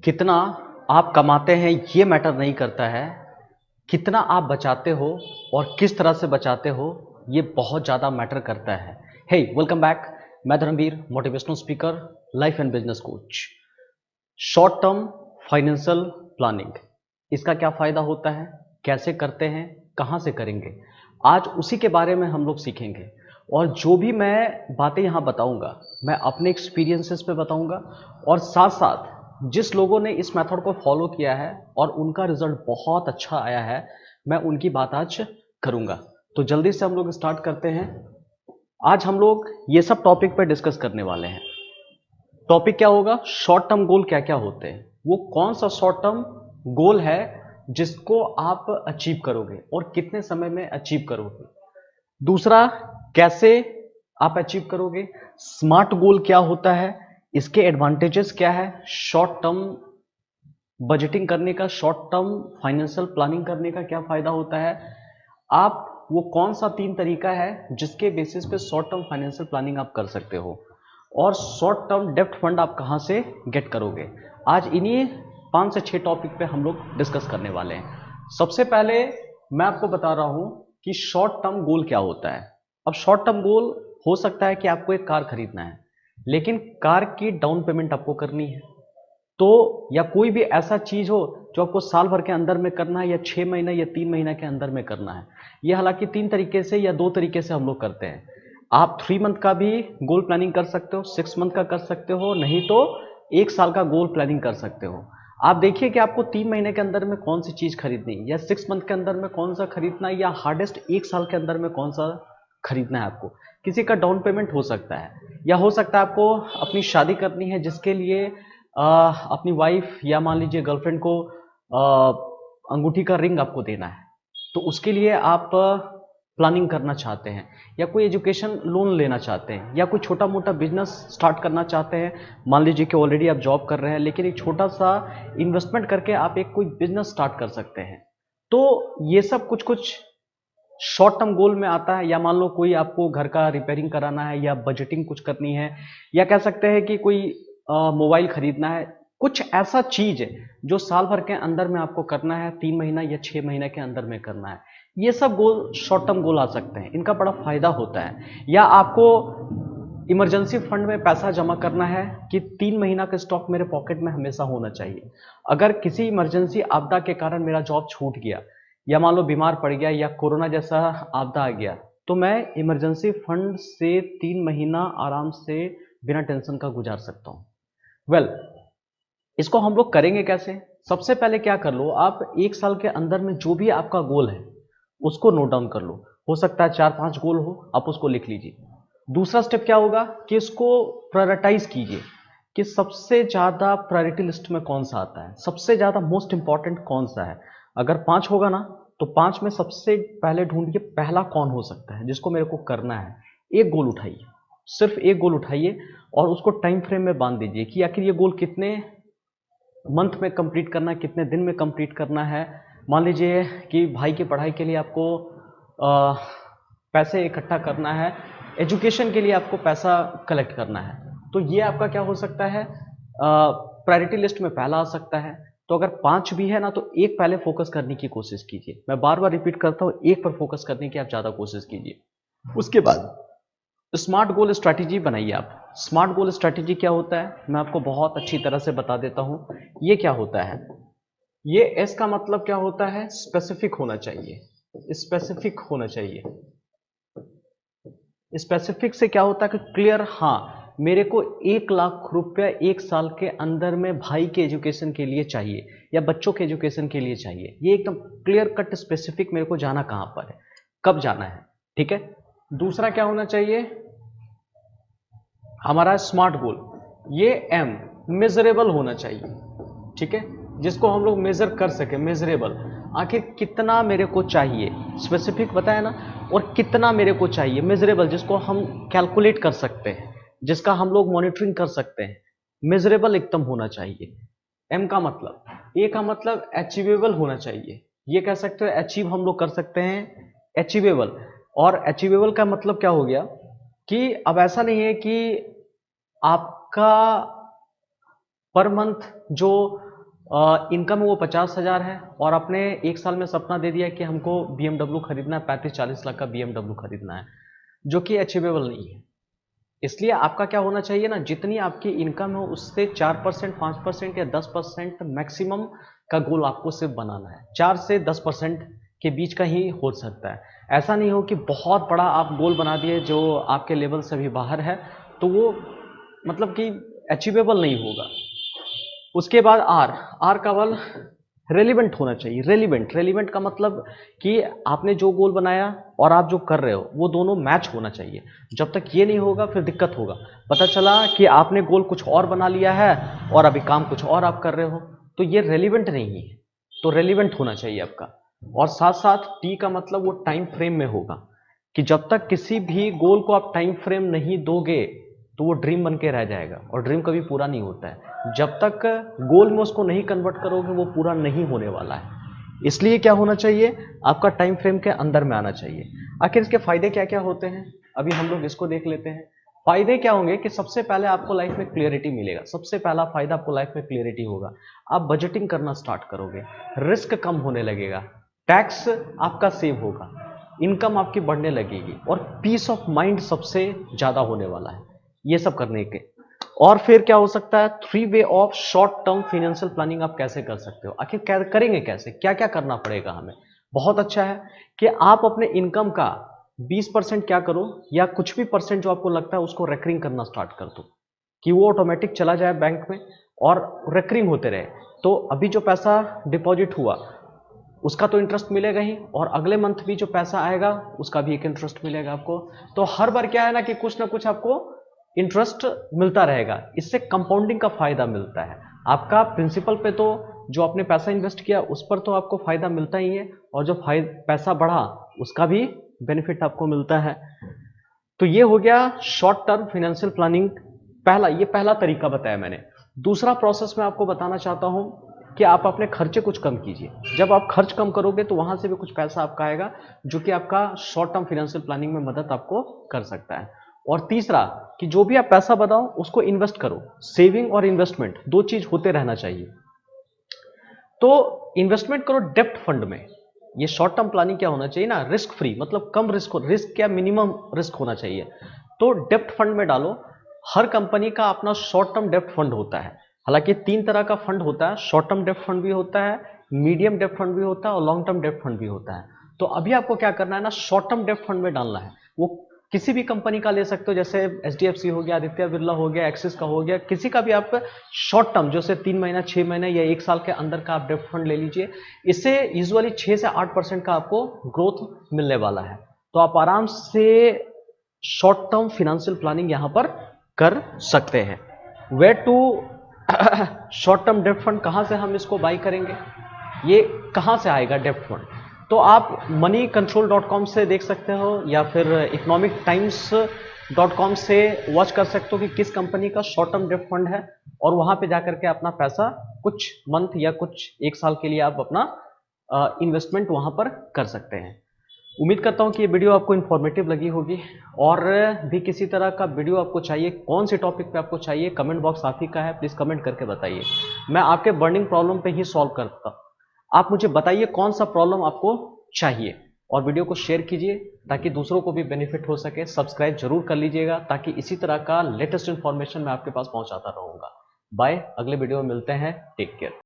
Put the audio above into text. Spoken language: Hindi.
कितना आप कमाते हैं ये मैटर नहीं करता है, कितना आप बचाते हो और किस तरह से बचाते हो ये बहुत ज़्यादा मैटर करता है। Hey welcome back. मैं Dharmveer, motivational speaker, life and business coach. Short term financial planning, इसका क्या फ़ायदा होता है, कैसे करते हैं, कहाँ से करेंगे, आज उसी के बारे में हम लोग सीखेंगे। और जो भी मैं बातें यहाँ बताऊँगा मैं अपने एक्सपीरियंसेस पे बताऊँगा, और साथ साथ जिस लोगों ने इस मेथड को फॉलो किया है और उनका रिजल्ट बहुत अच्छा आया है, मैं उनकी बात आज करूँगा। तो जल्दी से हम लोग स्टार्ट करते हैं। आज हम लोग ये सब टॉपिक पर डिस्कस करने वाले हैं। टॉपिक क्या होगा, शॉर्ट टर्म गोल क्या क्या होते हैं, वो कौन सा शॉर्ट टर्म गोल है जिसको आप अचीव करोगे और कितने समय में अचीव करोगे। दूसरा, कैसे आप अचीव करोगे। स्मार्ट गोल क्या होता है, इसके एडवांटेजेस क्या है, शॉर्ट टर्म बजटिंग करने का, शॉर्ट टर्म फाइनेंशियल प्लानिंग करने का क्या फायदा होता है। आप वो कौन सा 3 तरीका है जिसके बेसिस पे शॉर्ट टर्म फाइनेंशियल प्लानिंग आप कर सकते हो, और शॉर्ट टर्म डेब्ट फंड आप कहां से गेट करोगे। आज इन्हीं 5 से 6 टॉपिक पे हम लोग डिस्कस करने वाले हैं। सबसे पहले मैं आपको बता रहा हूं कि शॉर्ट टर्म गोल क्या होता है। अब शॉर्ट टर्म गोल हो सकता है कि आपको एक कार खरीदना है, लेकिन कार की डाउन पेमेंट आपको करनी है, तो या कोई भी ऐसा चीज हो जो आपको साल भर के अंदर में करना है, या 6 महीने या 3 महीने के अंदर में करना है। ये हालांकि 3 तरीके से या 2 तरीके से हम लोग करते हैं। आप 3 मंथ का भी गोल प्लानिंग कर सकते हो, 6 मंथ का कर सकते हो, नहीं तो 1 साल का गोल प्लानिंग कर सकते हो। आप देखिए कि आपको 3 महीने के अंदर में कौन सी चीज खरीदनी है, या 6 मंथ के अंदर में कौन सा खरीदना है, या हार्डेस्ट 1 साल के अंदर में कौन सा खरीदना है आपको। किसी का डाउन पेमेंट हो सकता है, या हो सकता है आपको अपनी शादी करनी है जिसके लिए अपनी वाइफ या मान लीजिए गर्लफ्रेंड को अंगूठी का रिंग आपको देना है, तो उसके लिए आप प्लानिंग करना चाहते हैं, या कोई एजुकेशन लोन लेना चाहते हैं, या कोई छोटा मोटा बिजनेस स्टार्ट करना चाहते हैं। मान लीजिए कि ऑलरेडी आप जॉब कर रहे हैं, लेकिन एक छोटा सा इन्वेस्टमेंट करके आप एक कोई बिजनेस स्टार्ट कर सकते हैं। तो ये सब कुछ कुछ शॉर्ट टर्म गोल में आता है। या मान लो कोई आपको घर का रिपेयरिंग कराना है, या बजटिंग कुछ करनी है, या कह सकते हैं कि कोई मोबाइल खरीदना है, कुछ ऐसा चीज है जो साल भर के अंदर में आपको करना है, 3 महीना या 6 महीने के अंदर में करना है। ये सब गोल शॉर्ट टर्म गोल आ सकते हैं, इनका बड़ा फायदा होता है। या आपको इमरजेंसी फंड में पैसा जमा करना है कि 3 महीना का स्टॉक मेरे पॉकेट में हमेशा होना चाहिए। अगर किसी इमरजेंसी आपदा के कारण मेरा जॉब छूट गया, या मान लो बीमार पड़ गया, या कोरोना जैसा आपदा आ गया, तो मैं इमरजेंसी फंड से 3 महीना आराम से बिना टेंशन का गुजार सकता हूँ। वेल, इसको हम लोग करेंगे कैसे। सबसे पहले क्या कर लो, आप 1 साल के अंदर में जो भी आपका गोल है उसको नोट डाउन कर लो। हो सकता है 4-5 गोल हो, आप उसको लिख लीजिए। दूसरा स्टेप क्या होगा कि इसको प्रायोरिटाइज कीजिए कि सबसे ज्यादा प्रायोरिटी लिस्ट में कौन सा आता है, सबसे ज्यादा मोस्ट इंपॉर्टेंट कौन सा है। अगर 5 होगा ना, तो 5 में सबसे पहले ढूंढिए पहला कौन हो सकता है जिसको मेरे को करना है। एक गोल उठाइए, सिर्फ एक गोल उठाइए, और उसको टाइम फ्रेम में बांध दीजिए कि आखिर ये गोल कितने मंथ में कंप्लीट करना है, कितने दिन में कंप्लीट करना है। मान लीजिए कि भाई की पढ़ाई के लिए आपको पैसे इकट्ठा करना है, एजुकेशन के लिए आपको पैसा कलेक्ट करना है, तो ये आपका क्या हो सकता है, प्रायोरिटी लिस्ट में पहला आ सकता है। तो अगर 5 भी है ना, तो एक पहले फोकस करने की कोशिश कीजिए। मैं बार बार रिपीट करता हूँ, एक पर फोकस करने की आप ज़्यादा कोशिश कीजिए। उसके बाद स्मार्ट गोल स्ट्रैटेजी बनाइए आप। स्मार्ट गोल स्ट्रैटेजी क्या होता है, मैं आपको बहुत अच्छी तरह से बता देता हूं। ये क्या होता है, ये एस का मतलब क्या होता है, स्पेसिफिक होना चाहिए। स्पेसिफिक होना चाहिए। स्पेसिफिक से क्या होता है कि क्लियर, हाँ मेरे को 1 लाख रुपया 1 साल के अंदर में भाई के एजुकेशन के लिए चाहिए, या बच्चों के एजुकेशन के लिए चाहिए। ये एकदम क्लियर कट स्पेसिफिक, मेरे को जाना कहां पर है, कब जाना है, ठीक है। दूसरा क्या होना चाहिए हमारा स्मार्ट गोल, ये एम मेजरेबल होना चाहिए, ठीक है, जिसको हम लोग मेजर कर सके। मेजरेबल, आखिर कितना मेरे को चाहिए, स्पेसिफिक बताया ना, और कितना मेरे को चाहिए। मेजरेबल, जिसको हम कैलकुलेट कर सकते हैं, जिसका हम लोग मॉनिटरिंग कर सकते हैं। मेजरेबल एकदम होना चाहिए। एम का मतलब, ए का मतलब अचीवेबल होना चाहिए। ये कह सकते हो अचीव हम लोग कर सकते हैं, अचीवेबल। और अचीवेबल का मतलब क्या हो गया कि अब ऐसा नहीं है कि आपका पर मंथ जो इनकम वो 50,000 है और आपने एक साल में सपना दे दिया कि हमको BMW खरीदना है, 35-40 लाख का BMW खरीदना है, जो कि अचीवेबल नहीं है। इसलिए आपका क्या होना चाहिए ना, जितनी आपकी इनकम है उससे 4%, 5% या 10% मैक्सिमम का गोल आपको सिर्फ बनाना है। 4 से 10% के बीच का ही हो सकता है। ऐसा नहीं हो कि बहुत बड़ा आप गोल बना दिए जो आपके लेवल से भी बाहर है, तो वो मतलब कि अचीवेबल नहीं होगा। उसके बाद आर का बल रेलिवेंट होना चाहिए। रेलिवेंट का मतलब कि आपने जो गोल बनाया और आप जो कर रहे हो वो दोनों मैच होना चाहिए। जब तक ये नहीं होगा फिर दिक्कत होगा। पता चला कि आपने गोल कुछ और बना लिया है और अभी काम कुछ और आप कर रहे हो, तो ये रेलिवेंट नहीं है। तो रेलिवेंट होना चाहिए आपका। और साथ साथ टी का मतलब वो टाइम फ्रेम में होगा कि जब तक किसी भी गोल को आप टाइम फ्रेम नहीं दोगे तो वो ड्रीम बन के रह जाएगा और ड्रीम कभी पूरा नहीं होता है। जब तक गोल में उसको नहीं कन्वर्ट करोगे वो पूरा नहीं होने वाला है। इसलिए क्या होना चाहिए, आपका टाइम फ्रेम के अंदर में आना चाहिए। आखिर इसके फायदे क्या क्या होते हैं, अभी हम लोग इसको देख लेते हैं। फायदे क्या होंगे कि सबसे पहले आपको लाइफ में क्लियरिटी मिलेगा। सबसे पहला फायदा आपको लाइफ में क्लियरिटी होगा। आप बजटिंग करना स्टार्ट करोगे, रिस्क कम होने लगेगा, टैक्स आपका सेव होगा, इनकम आपकी बढ़ने लगेगी और पीस ऑफ माइंड सबसे ज्यादा होने वाला है ये सब करने के। और फिर क्या हो सकता है, 3 way of short term financial planning आप कैसे कर सकते हो। आखिर क्या करेंगे, कैसे, क्या क्या करना पड़ेगा हमें। बहुत अच्छा है कि आप अपने इनकम का 20% क्या करो या कुछ भी परसेंट जो आपको लगता है उसको रेकरिंग करना स्टार्ट कर दो कि वो ऑटोमेटिक चला जाए बैंक में और रेकरिंग होते रहे। तो अभी जो पैसा डिपॉजिट हुआ उसका तो इंटरेस्ट मिलेगा ही, और अगले मंथ भी जो पैसा आएगा उसका भी एक इंटरेस्ट मिलेगा आपको। तो हर बार क्या है ना कि कुछ ना कुछ आपको इंटरेस्ट मिलता रहेगा। इससे कंपाउंडिंग का फायदा मिलता है। आपका प्रिंसिपल पे तो जो आपने पैसा इन्वेस्ट किया उस पर तो आपको फायदा मिलता ही है, और जो पैसा बढ़ा उसका भी बेनिफिट आपको मिलता है। तो ये हो गया शॉर्ट टर्म फाइनेंशियल प्लानिंग। ये पहला तरीका बताया मैंने। दूसरा प्रोसेस मैं आपको बताना चाहता हूं कि आप अपने खर्चे कुछ कम कीजिए। जब आप खर्च कम करोगे तो वहां से भी कुछ पैसा आपका आएगा जो कि आपका शॉर्ट टर्म फाइनेंशियल प्लानिंग में मदद आपको कर सकता है। और तीसरा कि जो भी आप पैसा बनाओ उसको इन्वेस्ट करो। सेविंग और इन्वेस्टमेंट दो चीज होते रहना चाहिए। तो इन्वेस्टमेंट करो डेप्ट फंड में। ये शॉर्ट टर्म प्लानिंग क्या होना चाहिए ना, रिस्क फ्री, मतलब कम रिस्क क्या मिनिमम रिस्क होना चाहिए। तो डेप्ट फंड में डालो। हर कंपनी का अपना शॉर्ट टर्म डेप्ट फंड होता है। हालांकि 3 तरह का फंड होता है, शॉर्ट टर्म डेप्ट फंड भी होता है, मीडियम डेप्ट फंड भी होता है और लॉन्ग टर्म डेप्ट फंड भी होता है। तो अभी आपको क्या करना है ना, शॉर्ट टर्म डेप्ट फंड में डालना है। वो किसी भी कंपनी का ले सकते हो, जैसे एचडीएफसी हो गया, आदित्य बिरला हो गया, एक्सिस का हो गया, किसी का भी आप शॉर्ट टर्म जैसे 3 महीना, 6 महीने या 1 साल के अंदर का आप डेप्ट फंड ले लीजिए। इससे यूजुअली 6 से 8% का आपको ग्रोथ मिलने वाला है। तो आप आराम से शॉर्ट टर्म फाइनेंशियल प्लानिंग यहां पर कर सकते हैं। वे टू शॉर्ट टर्म डेप्ट फंड कहां से हम इसको बाई करेंगे, ये कहां से आएगा डेप्ट फंड। तो आप moneycontrol.com से देख सकते हो या फिर economictimes.com से वॉच कर सकते हो कि किस कंपनी का शॉर्ट टर्म डेप्ट फंड है, और वहां पे जाकर के अपना पैसा कुछ मंथ या कुछ 1 साल के लिए आप अपना इन्वेस्टमेंट वहां पर कर सकते हैं। उम्मीद करता हूं कि ये वीडियो आपको इन्फॉर्मेटिव लगी होगी। और भी किसी तरह का वीडियो आपको चाहिए, कौन से टॉपिक पे आपको चाहिए, कमेंट बॉक्स आप ही का है, प्लीज कमेंट करके बताइए। मैं आपके बर्निंग प्रॉब्लम पे ही सॉल्व करता। आप मुझे बताइए कौन सा प्रॉब्लम आपको चाहिए, और वीडियो को शेयर कीजिए ताकि दूसरों को भी बेनिफिट हो सके। सब्सक्राइब जरूर कर लीजिएगा ताकि इसी तरह का लेटेस्ट इन्फॉर्मेशन मैं आपके पास पहुंचाता रहूंगा। बाय, अगले वीडियो में मिलते हैं। Take care.